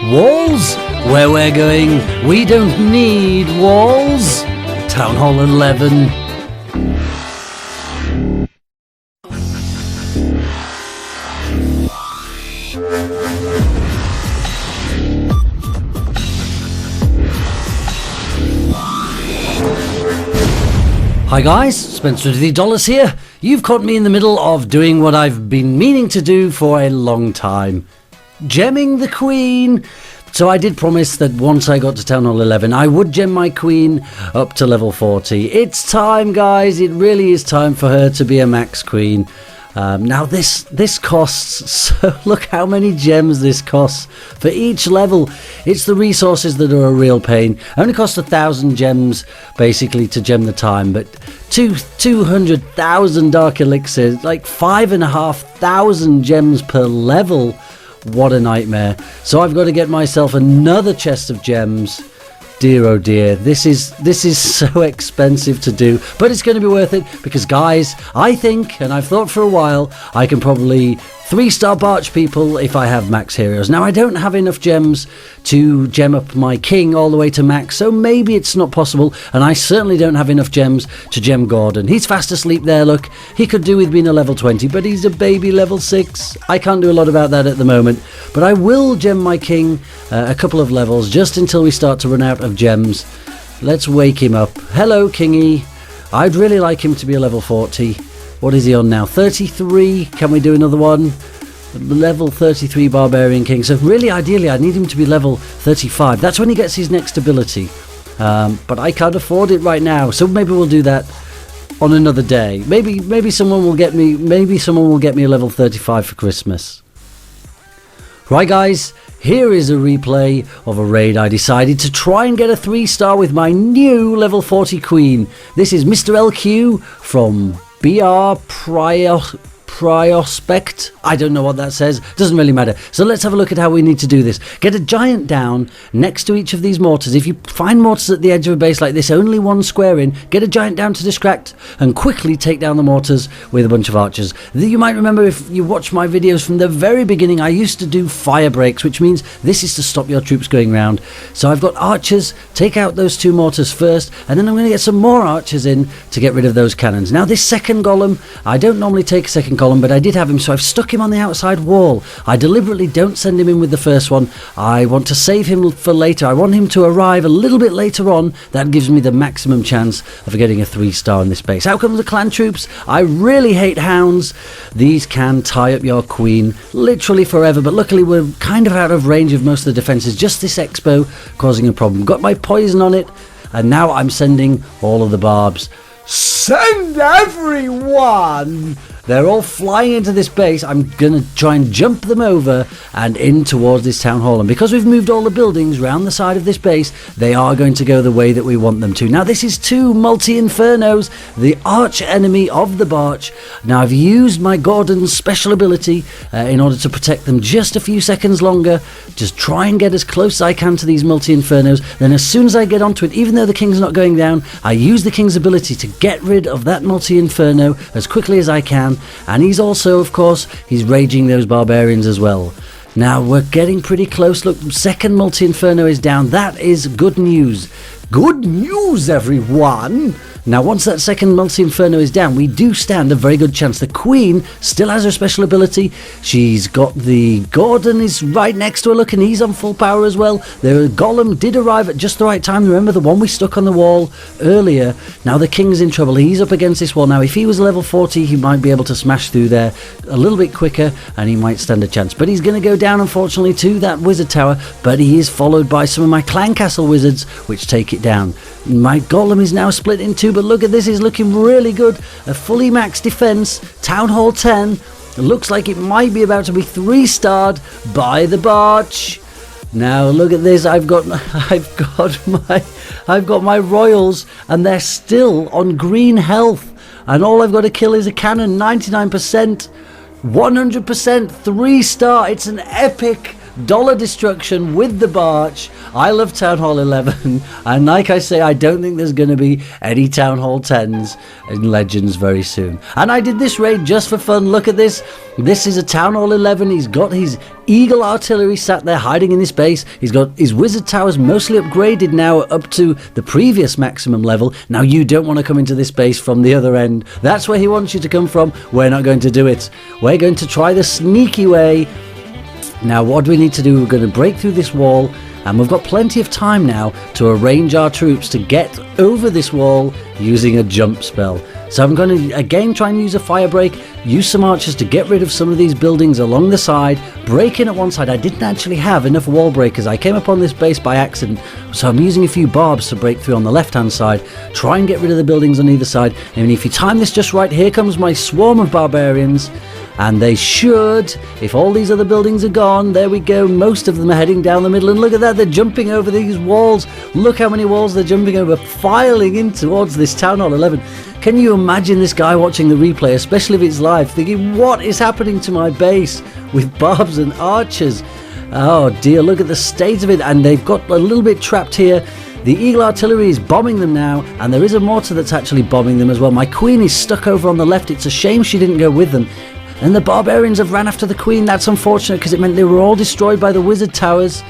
Walls? Where we're going, we don't need walls. Town Hall 11. Hi guys, Spencer the Dollars here. You've caught me in the middle of doing what I've been meaning to do for a long time. Gemming the Queen. So I did promise that once I got to Town Hall 11, I would gem my Queen up to level 40. It's time, guys. It really is time for her to be a max Queen. Now this costs, so look how many gems this costs for each level. It's the resources that are a real pain. It only costs 1,000 gems basically to gem the time, but 200,000 dark elixirs, like 5,500 gems per level. What a nightmare. So I've got to get myself another chest of gems. Dear oh dear, this is so expensive to do, but it's going to be worth it because, guys, I think, and I've thought for a while, I can probably 3-star Barch people if I have max heroes. Now, I don't have enough gems to gem up my king all the way to max, so maybe it's not possible, and I certainly don't have enough gems to gem Gordon. He's fast asleep there, look. He could do with being a level 20, but he's a baby level 6. I can't do a lot about that at the moment, but I will gem my king a couple of levels just until we start to run out of gems. Let's wake him up. Hello, Kingy. I'd really like him to be a level 40. What is he on now? 33? Can we do another one? Level 33 Barbarian King. So really, ideally, I need him to be level 35. That's when he gets his next ability. But I can't afford it right now. So maybe we'll do that on another day. Maybe someone will get me. Maybe someone will get me a level 35 for Christmas. Right, guys. Here is a replay of a raid I decided to try and get a 3-star with my new level 40 Queen. This is Mr. LQ from BR Priospect. I don't know what that says. Doesn't really matter. So let's have a look at how we need to do this. Get a giant down next to each of these mortars. If you find mortars at the edge of a base like this, only one square in, get a giant down to distract and quickly take down the mortars with a bunch of archers. You might remember, if you watch my videos from the very beginning, I used to do fire breaks, which means this is to stop your troops going round. So I've got archers. Take out those 2 mortars first, and then I'm going to get some more archers in to get rid of those cannons. Now this second golem, I don't normally take a second column, but I did have him, so I've stuck him on the outside wall. I deliberately don't send him in with the first one. I want to save him for later. I want him to arrive a little bit later on. That gives me the maximum chance of getting a 3-star in this base. Out comes the clan troops. I really hate hounds. These can tie up your queen literally forever, but luckily we're kind of out of range of most of the defenses. Just this expo causing a problem. Got my poison on it, and now I'm sending all of the barbs. Send everyone! They're all flying into this base. I'm going to try and jump them over and in towards this town hall. And because we've moved all the buildings round the side of this base, they are going to go the way that we want them to. Now, this is 2 multi-infernos, the arch enemy of the Barch. Now, I've used my Gordon's special ability in order to protect them just a few seconds longer. Just try and get as close as I can to these multi-infernos. Then as soon as I get onto it, even though the king's not going down, I use the king's ability to get rid of that multi-inferno as quickly as I can. And he's also, of course, he's raging those barbarians as well. Now we're getting pretty close. Look, second multi-inferno is down. That is good news. Good news, everyone! Now, once that second multi-inferno is down, we do stand a very good chance. The Queen still has her special ability. She's got the Gordon is right next to her, look, and he's on full power as well. The Golem did arrive at just the right time. Remember the one we stuck on the wall earlier? Now the King's in trouble. He's up against this wall. Now, if he was level 40, he might be able to smash through there a little bit quicker, and he might stand a chance. But he's going to go down, unfortunately, to that wizard tower. But he is followed by some of my clan castle wizards, which take it down. My Golem is now split in 2, but look at this, is looking really good. A fully maxed defense, Town Hall 10. It looks like it might be about to be 3-starred by the Barch. Now look at this. I've got my royals, and they're still on green health, and all I've got to kill is a cannon. 99%, 100%, 3-star. It's an epic dollar destruction with the Barch. I love Town Hall 11, and like I say, I don't think there's going to be any Town Hall 10s in Legends very soon. And I did this raid just for fun. Look at this. This is a Town Hall 11. He's got his Eagle artillery sat there hiding in this base. He's got his wizard towers mostly upgraded now up to the previous maximum level. Now you don't want to come into this base from the other end. That's where he wants you to come from. We're not going to do it. We're going to try the sneaky way. Now what do we need to do? We're going to break through this wall, and we've got plenty of time now to arrange our troops to get over this wall using a jump spell. So I'm going to again try and use a fire break, use some archers to get rid of some of these buildings along the side, break in at one side. I didn't actually have enough wall breakers. I came upon this base by accident, so I'm using a few barbs to break through on the left hand side, try and get rid of the buildings on either side. And if you time this just right, here comes my swarm of barbarians. And they should, if all these other buildings are gone, there we go, most of them are heading down the middle, and look at that, they're jumping over these walls. Look how many walls they're jumping over, filing in towards this Town Hall 11. Can you imagine this guy watching the replay, especially if it's live, thinking, what is happening to my base with barbs and archers? Oh dear, look at the state of it, and they've got a little bit trapped here. The Eagle artillery is bombing them now, and there is a mortar that's actually bombing them as well. My queen is stuck over on the left. It's a shame she didn't go with them. And the barbarians have ran after the queen. That's unfortunate because it meant they were all destroyed by the wizard towers.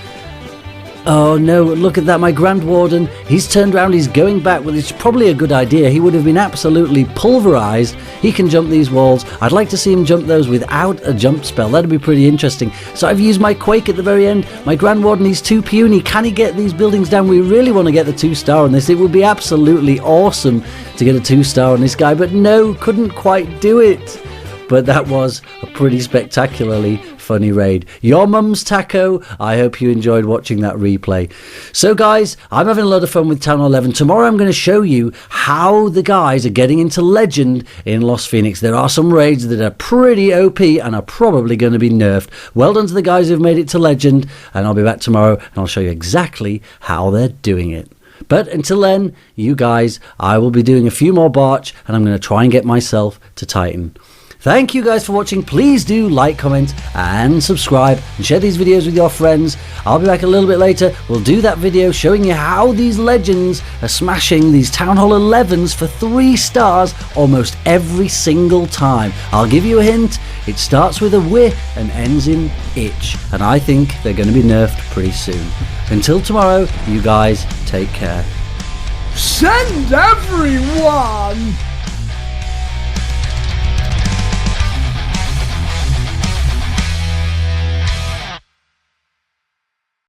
Oh no, look at that, my Grand Warden. He's turned around, he's going back. Well, it's probably a good idea. He would have been absolutely pulverized. He can jump these walls. I'd like to see him jump those without a jump spell. That'd be pretty interesting. So I've used my Quake at the very end. My Grand Warden, he's too puny. Can he get these buildings down? We really want to get the 2-star on this. It would be absolutely awesome to get a 2-star on this guy, but no, couldn't quite do it. But that was a pretty spectacularly funny raid. Your mum's taco. I hope you enjoyed watching that replay. So guys, I'm having a lot of fun with Town Hall 11. Tomorrow I'm going to show you how the guys are getting into Legend in Lost Phoenix. There are some raids that are pretty OP and are probably going to be nerfed. Well done to the guys who've made it to Legend, and I'll be back tomorrow and I'll show you exactly how they're doing it. But until then, you guys, I will be doing a few more Barch, and I'm going to try and get myself to Titan. Thank you guys for watching. Please do like, comment and subscribe, and share these videos with your friends. I'll be back a little bit later. We'll do that video showing you how these legends are smashing these Town Hall 11s for 3 stars almost every single time. I'll give you a hint. It starts with a W and ends in itch, and I think they're going to be nerfed pretty soon. Until tomorrow, you guys take care. Send everyone!